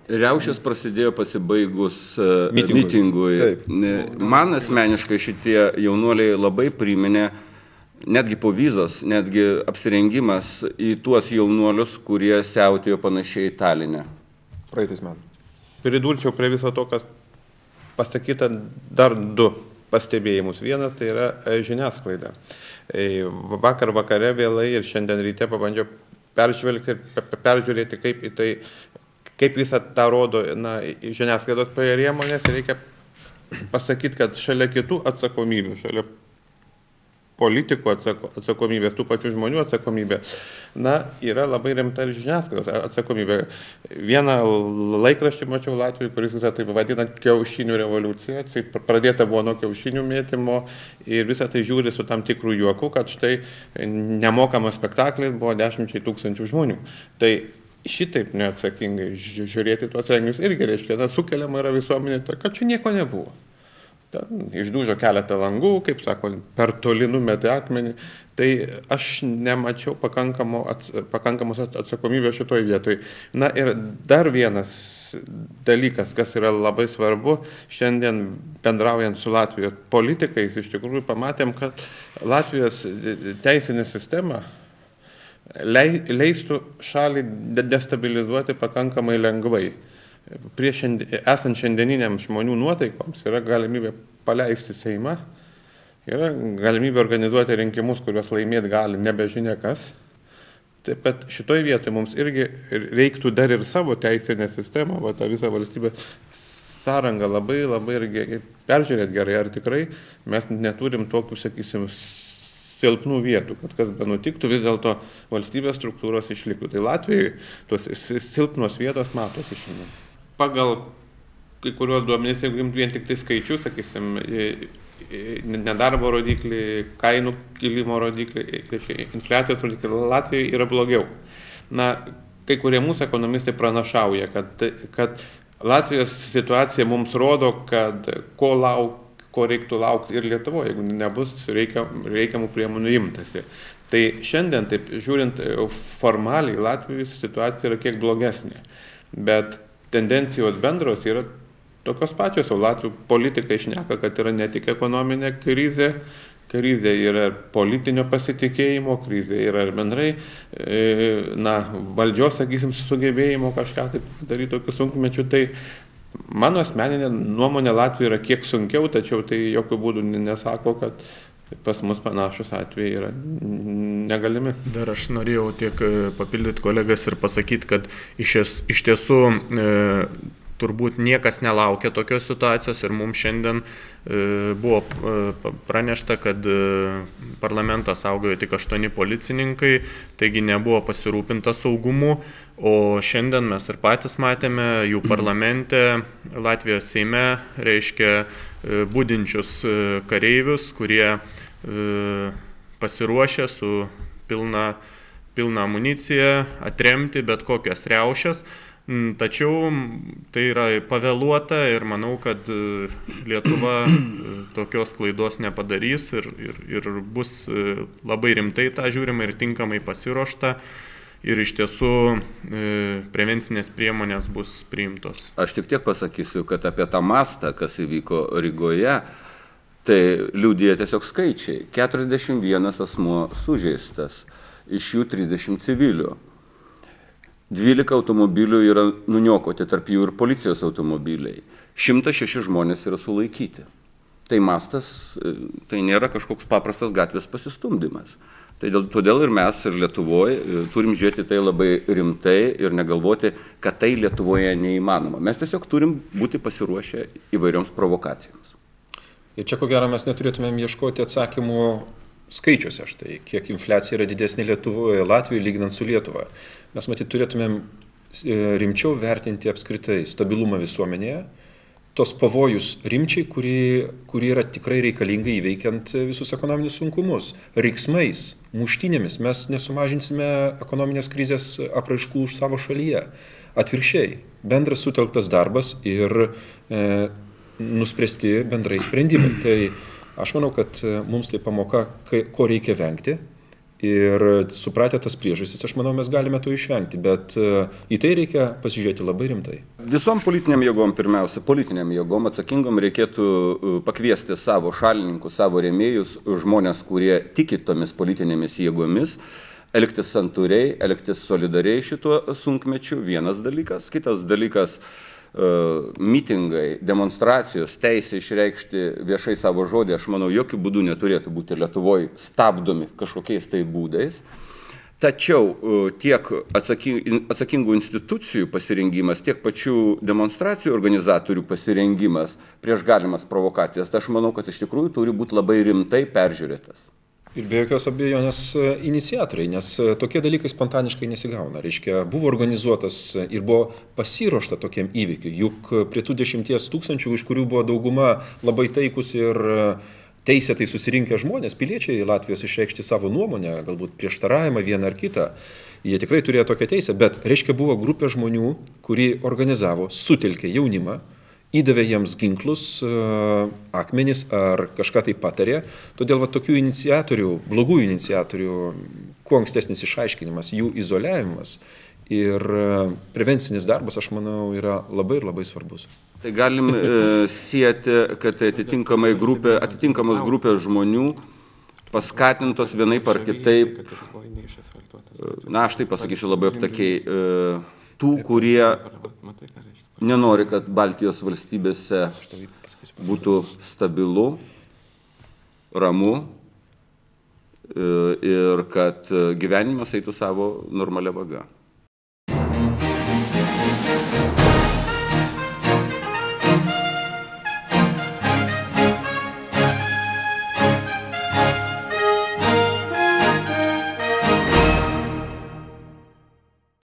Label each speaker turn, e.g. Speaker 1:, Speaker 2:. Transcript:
Speaker 1: Riaušės prasidėjo pasibaigus mitingui.
Speaker 2: Taip.
Speaker 1: Man asmeniškai šitie jaunuoliai labai priminė, netgi po vizos, netgi apsirengimas į tuos jaunuolius, kurie siautėjo panašiai Taline.
Speaker 2: Praeitais metais.
Speaker 3: Pridurčiau prie viso to, kas pasakyta, dar du pastebėjimus. Vienas tai yra žiniasklaida. Vakar vakare vėlai ir šiandien ryte pabandžiau peržvelgti ir peržiūrėti, kaip visą tą rodo žiniasklaidos priemonės. Reikia pasakyti, kad šalia kitų atsakomybių, šalia politikų atsakomybės, tų pačių žmonių atsakomybės, yra labai rimta ir žiniasklaidos atsakomybė. Vieną laikraštį mačiau Latvijoje, kuris visą tai vadina kiaušinių revoliucija. Tai pradėta buvo nuo kiaušinių mėtymo ir visą tai žiūri su tam tikrų juoku, kad štai nemokamas spektaklis buvo 10 000 žmonių. Tai šitaip neatsakingai žiūrėti tuos renginius irgi reiškia, sukeliama yra visuomenė, kad čia nieko nebuvo. Ten išdūžo keletą langų, kaip sako, per toli numetė akmenį. Tai aš nemačiau pakankamos atsakomybės šitoj vietoj. Ir dar vienas dalykas, kas yra labai svarbu, šiandien bendraujant su Latvijos politikais, iš tikrųjų pamatėm, kad Latvijos teisinė sistema leistų šalį destabilizuoti pakankamai lengvai. Esant šiandieniniams žmonių nuotaikoms yra galimybė paleisti Seimą, yra galimybė organizuoti rinkimus, kuriuos laimėti gali nebežinia kas. Taip pat šitoj vietoje mums irgi reiktų dar ir savo teisinę sistemą, tą visą valstybės sąrangą labai irgi peržiūrėti gerai, ar tikrai mes neturim tokių, sakysim, silpnų vietų, kad kas be nutiktų, vis dėlto valstybės struktūros išliktų. Tai Latvijoje tos silpnos vietos matosi šiandien. Pagal kai kuriuos duomenys, jeigu imti vien tik tai skaičių, sakysim, nedarbo rodiklį, kainų kilimo rodiklį, infliacijos rodiklį, Latvijoje yra blogiau. Kai kurie mūsų ekonomistai pranašauja, kad Latvijos situacija mums rodo, kad ko reiktų laukti ir Lietuvoje, jeigu nebus reikiamų priemonių imtasi. Tai šiandien, taip žiūrint formaliai, Latvijos situacija yra kiek blogesnė. Bet tendencijos bendros yra tokios pačios, o Latvių politikai šneka, kad yra ne tik ekonominė krizė yra politinio pasitikėjimo, krizė yra ir bendrai, valdžios, sakysim, sugebėjimo kažką taip daryti tokiu sunkmečiu. Tai mano asmeninė nuomonė Latvijoje yra kiek sunkiau, tačiau tai jokių būdų nesako, kad pas mus panašus atvejai yra negalimi.
Speaker 4: Dar aš norėjau tiek papildyti kolegas ir pasakyti, kad iš tiesų turbūt niekas nelaukia tokios situacijos ir mums šiandien buvo pranešta, kad parlamentą saugojo tik 8 policininkai, taigi nebuvo pasirūpinta saugumu, o šiandien mes ir patys matėme jų parlamente, Latvijos Seime, reiškia budinčius kareivius, kurie pasiruošę su pilna amunicija atremti bet kokias riaušes. Tačiau tai yra pavėluota ir manau, kad Lietuva tokios klaidos nepadarys ir bus labai rimtai tą žiūrima ir tinkamai pasiruošta. Ir iš tiesų prevencinės priemonės bus priimtos.
Speaker 1: Aš tik tiek pasakysiu, kad apie tą mastą, kas įvyko Rygoje, tai liudija tiesiog skaičiai. 41 asmuo sužeistas, iš jų 30 civilių. 12 automobilių yra nuniokoti, tarp jų ir policijos automobiliai. 106 žmonės yra sulaikyti. Tai mastas, tai nėra kažkoks paprastas gatvės pasistumdymas. Tai todėl ir mes, ir Lietuvoje turim žiūrėti tai labai rimtai ir negalvoti, kad tai Lietuvoje neįmanoma. Mes tiesiog turim būti pasiruošę įvairioms provokacijoms.
Speaker 2: Ir čia, ko gero, mes neturėtumėm ieškoti atsakymų skaičiuose, štai, kiek infliacija yra didesnė Lietuvoje, Latvijoje, lyginant su Lietuva. Mes matyt turėtumėm rimčiau vertinti apskritai stabilumą visuomenėje, tos pavojus rimčiai, kurie yra tikrai reikalingai įveikiant visus ekonominius sunkumus. Reiksmais, muštynėmis mes nesumažinsime ekonominės krizės apraiškų už savo šalyje. Atvirkščiai, bendras sutelktas darbas ir nuspręsti bendrai sprendimai. Tai aš manau, kad mums tai pamoka, ko reikia vengti, Ir supratę tas priežastis, aš manau, mes galime to išvengti, bet į tai reikia pasižiūrėti labai rimtai.
Speaker 1: Visom politiniam jėgom, pirmiausia, politiniam jėgom atsakingom reikėtų pakviesti savo šalininkus, savo rėmėjus, žmonės, kurie tiki tomis politinėmis jėgomis, elgtis santūriai, elgtis solidariai šituo sunkmečiu, vienas dalykas. Kitas dalykas, mitingai, demonstracijos, teisė išreikšti viešai savo žodį, aš manau, jokių būdų neturėtų būti Lietuvoje stabdomi kažkokiais tai būdais. Tačiau tiek atsakingų institucijų pasirengimas, tiek pačių demonstracijų organizatorių pasirengimas prieš galimas provokacijas, tai aš manau, kad iš tikrųjų turi būti labai rimtai peržiūrėtas.
Speaker 2: Ir be jokios abejonės iniciatoriai, nes tokie dalykai spontaniškai nesigauna. Reiškia, buvo organizuotas ir buvo pasiruošta tokiam įvykiui, juk prie tų 10 000, iš kurių buvo dauguma labai taikus ir teisėtai susirinkę žmonės, piliečiai Latvijos išreikšti savo nuomonę, galbūt prieštaravimą vieną ar kitą, jie tikrai turėjo tokią teisę, bet reiškia buvo grupė žmonių, kuri organizavo, sutelkė jaunimą, įdavė jiems ginklus, akmenis ar kažką tai patarė. Todėl tokių iniciatorių, blogų iniciatorių, kuo ankstesnis išaiškinimas, jų izoliavimas ir prevencinis darbas, aš manau, yra labai ir labai svarbus.
Speaker 1: Tai galim sieti, kad atitinkamos grupės žmonių paskatintos vienaip ar kitaip, na, aš tai pasakysiu labai aptakiai, tų, kurie nenori, kad Baltijos valstybėse būtų stabilu, ramu ir kad gyvenimas eitų savo normalia vaga.